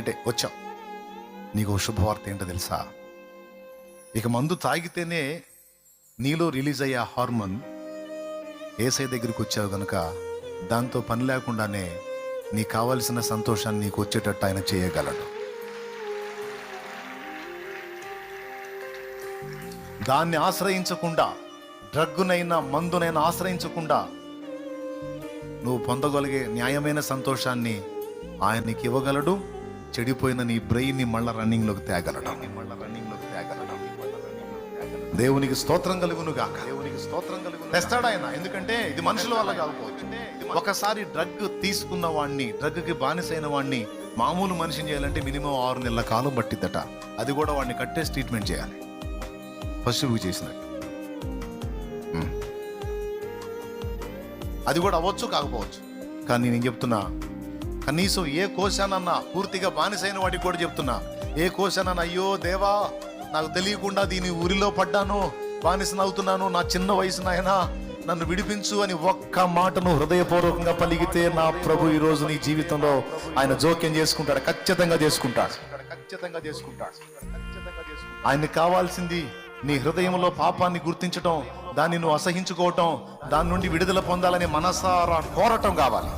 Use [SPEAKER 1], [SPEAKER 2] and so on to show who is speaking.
[SPEAKER 1] అంటే వచ్చాం. నీకు శుభవార్త ఏంటో తెలుసా? ఇక మందు తాగితేనే నీలో రిలీజ్ అయ్యే హార్మోన్ ఏసై దగ్గరికి వచ్చావు గనుక దాంతో పని లేకుండానే నీకు కావలసిన సంతోషాన్ని నీకు వచ్చేటట్టు ఆయన చేయగలడు. దాన్ని ఆశ్రయించకుండా, డ్రగ్గునైనా మందునైనా ఆశ్రయించకుండా నువ్వు పొందగలిగే న్యాయమైన సంతోషాన్ని ఆయన నీకు ఇవ్వగలడు. చెడిపోయిన నీ బ్రెయిన్ని మళ్ళా రన్నింగ్లోకి తేగలడు. దేవునికి స్తోత్రం కలుగునుగాక. తెస్తాడు ఆయన. ఎందుకంటే ఇది మనుషుల వల్ల కాకపోవచ్చు. ఒకసారి డ్రగ్ తీసుకున్న వాడిని, డ్రగ్కి బానిసైన వాడిని మామూలు మనిషిని చేయాలంటే మినిమం 6 నెలల కాలం పట్టిద్దట. అది కూడా వాడిని కట్టేసి ట్రీట్మెంట్ చేయాలి, పశువుకి చేసినట్టు. అది కూడా అవ్వచ్చు, కాకపోవచ్చు. కానీ నేను చెప్తున్నా, కనీసం ఏ కోశానన్నా, పూర్తిగా బానిసైన వాడికి కూడా చెప్తున్నా, ఏ కోశానన్నా అయ్యో దేవా నాకు తెలియకుండా దీని ఊరిలో పడ్డాను, బానిసనవుతున్నాను, నా చిన్న వయసు నాయనా నన్ను విడిపించు అని ఒక్క మాటను హృదయపూర్వకంగా పలిగితే నా ప్రభు ఈ రోజు నీ జీవితంలో ఆయన జోక్యం చేసుకుంటాడు. ఖచ్చితంగా చేసుకుంటాడు. ఆయనకి కావాల్సింది నీ హృదయంలో పాపాన్ని గుర్తించటం, దాన్ని నువ్వు అసహించుకోవటం, దాని నుండి విడుదల పొందాలని మనసారా కోరటం కావాలి.